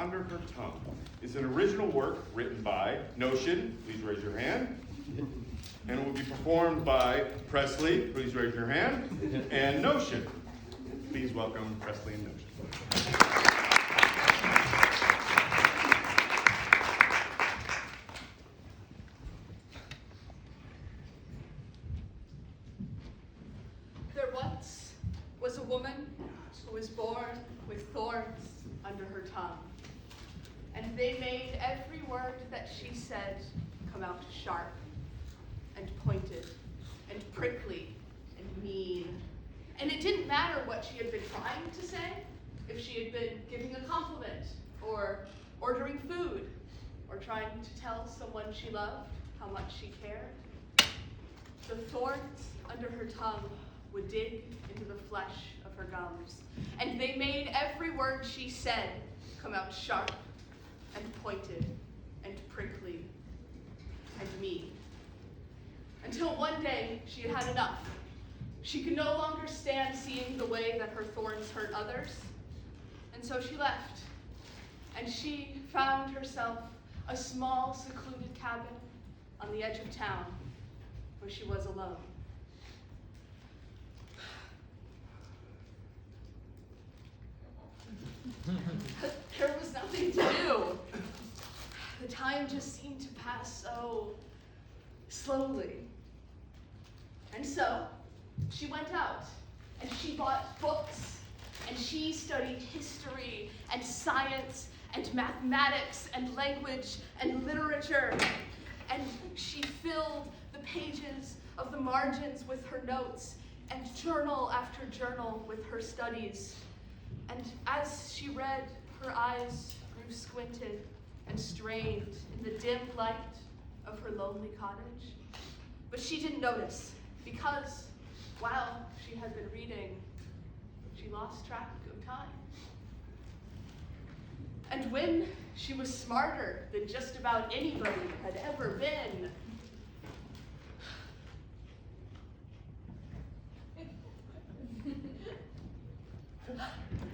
Under Her Tongue is an original work written by Notion, please raise your hand, and it will be performed by Presley, please raise your hand, and Notion. Please welcome Presley and Notion. There once was a woman who was born with thorns under her tongue, and they made every word that she said come out sharp and pointed and prickly and mean. And it didn't matter what she had been trying to say, if she had been giving a compliment or ordering food or trying to tell someone she loved how much she cared. The thorns under her tongue would dig into the flesh of her gums, and they made every word she said come out sharp and pointed and prickly and mean. Until one day she had had enough. She could no longer stand seeing the way that her thorns hurt others, and so she left, and she found herself a small, secluded cabin on the edge of town where she was alone. There was nothing to do. The time just seemed to pass so slowly. And so she went out and she bought books and she studied history and science and mathematics and language and literature. And she filled the pages of the margins with her notes and journal after journal with her studies. And as she read, her eyes grew squinted and strained in the dim light of her lonely cottage. But she didn't notice, because while she had been reading, she lost track of time. And when she was smarter than just about anybody had ever been,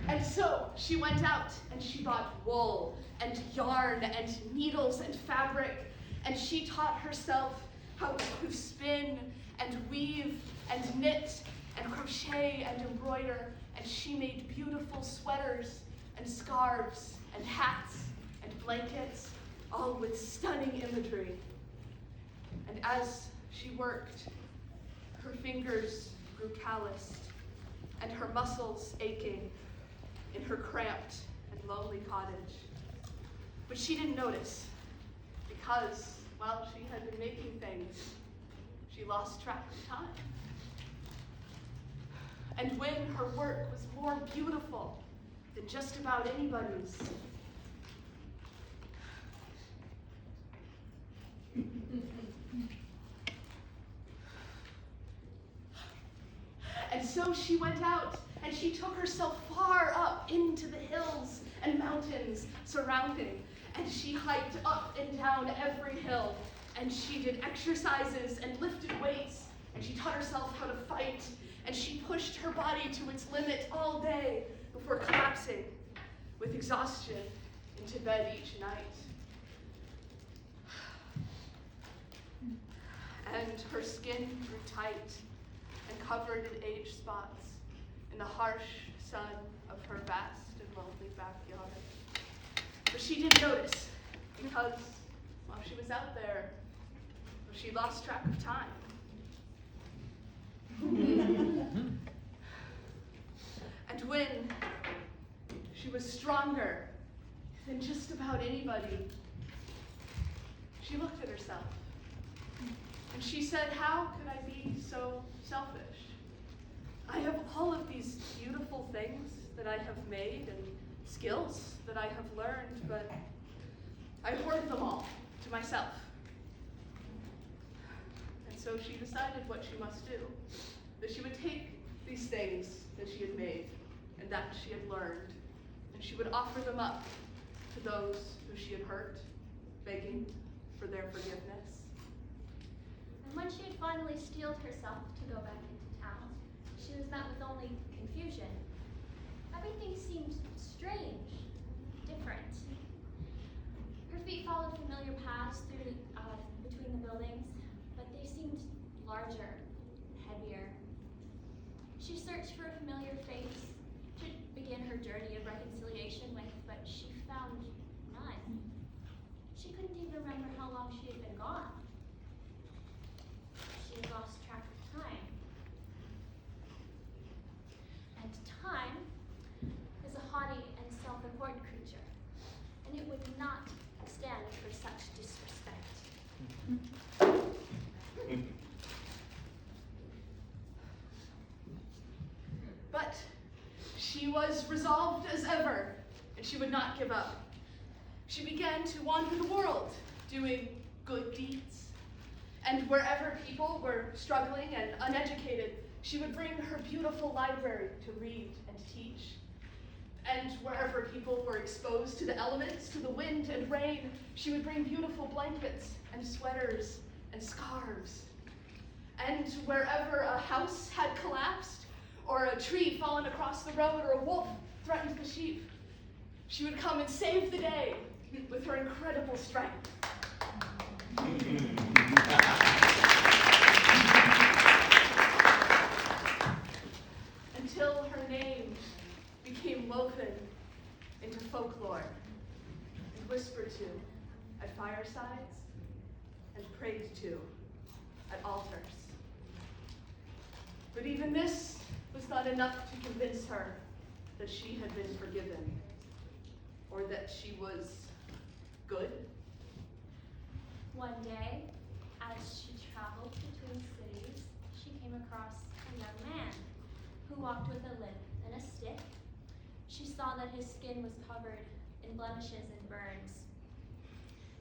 and so she went out and she bought wool and yarn and needles and fabric, and she taught herself how to spin and weave and knit and crochet and embroider, and she made beautiful sweaters and scarves and hats and blankets, all with stunning imagery. And as she worked, her fingers grew calloused and her muscles aching in her cramped and lonely cottage. But she didn't notice, because while she had been making things, she lost track of time. And when her work was more beautiful than just about anybody's, and so she went out and she took herself far up into the hills and mountains surrounding, and she hiked up and down every hill, and she did exercises and lifted weights, and she taught herself how to fight, and she pushed her body to its limit all day before collapsing with exhaustion into bed each night. And her skin grew tight and covered in age spots in the harsh sun of her vast and lonely backyard. But she didn't notice, because while she was out there, she lost track of time. And when she was stronger than just about anybody, she looked at herself and she said, "How could I be so selfish? I have all of these beautiful things that I have made and skills that I have learned, but I hoard them all to myself." And so she decided what she must do, that she would take these things that she had made and that she had learned, and she would offer them up to those who she had hurt, begging for their forgiveness. And when she had finally steeled herself to go back into town, she was met with only confusion. Everything seemed strange, different. searched for a familiar face to begin her journey of reconciliation with, but she found none. She couldn't even remember how long she had been gone. She had lost track of time. And time is a haughty and self-important creature, and it would not stand for such disrespect. But she was resolved as ever, and she would not give up. She began to wander the world, doing good deeds. And wherever people were struggling and uneducated, she would bring her beautiful library to read and teach. And wherever people were exposed to the elements, to the wind and rain, she would bring beautiful blankets and sweaters and scarves. And wherever a house had collapsed, or a tree fallen across the road, or a wolf threatened the sheep, she would come and save the day with her incredible strength. Until her name became woven into folklore and whispered to at firesides and prayed to at altars. But even this was not enough to convince her that she had been forgiven or that she was good. One day, as she traveled between cities, she came across a young man who walked with a limp and a stick. She saw that his skin was covered in blemishes and burns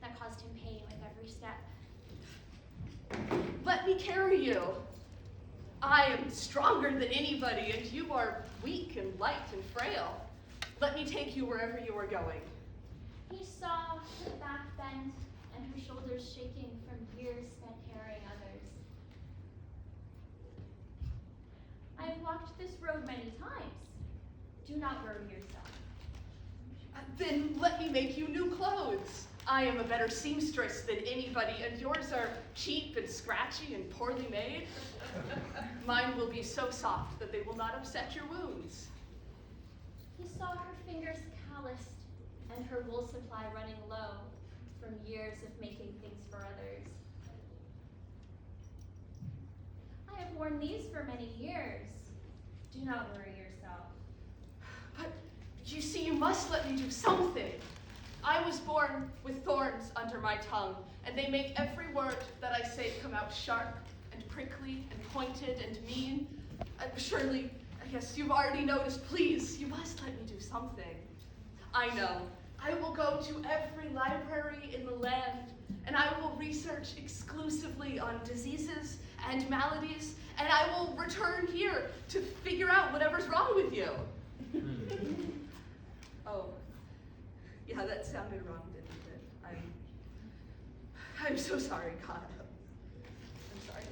that caused him pain with every step. Let me carry you. I am stronger than anybody, and you are weak and light and frail. Let me take you wherever you are going. He saw her back bent and her shoulders shaking from years spent carrying others. I have walked this road many times. Do not worry yourself. Then let me make you new clothes. I am a better seamstress than anybody, and yours are cheap and scratchy and poorly made. Mine will be so soft that they will not upset your wounds. He saw her fingers calloused and her wool supply running low from years of making things for others. I have worn these for many years. Do not worry yourself. But you see, you must let me do something. I was born with thorns under my tongue, and they make every word that I say come out sharp and prickly and pointed and mean. Surely, I guess you've already noticed. Please, you must let me do something. I know. I will go to every library in the land, and I will research exclusively on diseases and maladies, and I will return here to figure out whatever's wrong with you. Oh, yeah, that sounded wrong, didn't it? I'm so sorry, Kata. I'm sorry.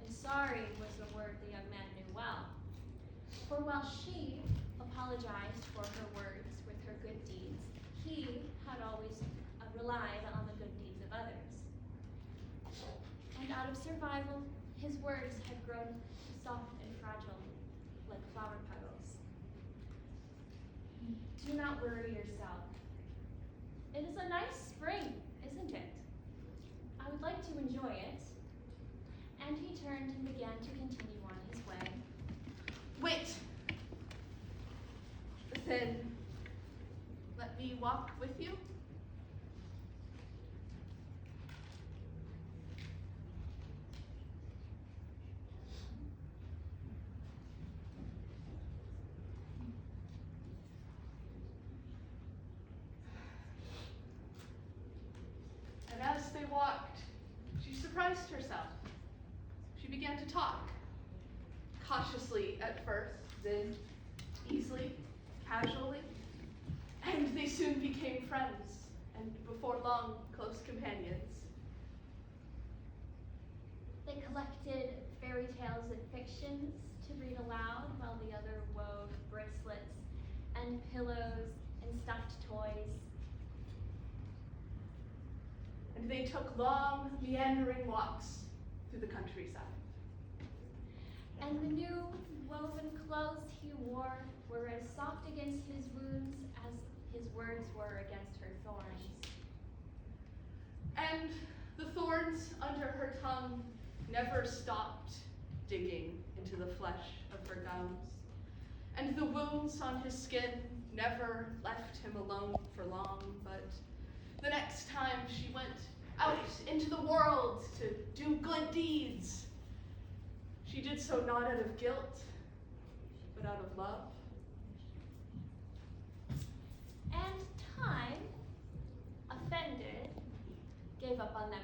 And sorry was a word the young man knew well. For while she apologized for her words with her good deeds, he had always relied on the good deeds of others. And out of survival, his words had grown soft and fragile, like flower petals. Do not worry yourself. It is a nice spring, isn't it? I would like to enjoy it. And he turned and began to continue on his way. Wait. Then, let me walk with you. And as they walked, she surprised herself. She began to talk, cautiously at first, then easily, casually, and they soon became friends, and before long, close companions. They collected fairy tales and fictions to read aloud while the other wove bracelets and pillows and stuffed toys. And they took long, meandering walks through the countryside. And the new woven clothes he wore were as soft against his wounds as his words were against her thorns. And the thorns under her tongue never stopped digging into the flesh of her gums. And the wounds on his skin never left him alone for long, but the next time she went out into the world to do good deeds, she did so not out of guilt, but out of love. And time, offended, gave up on them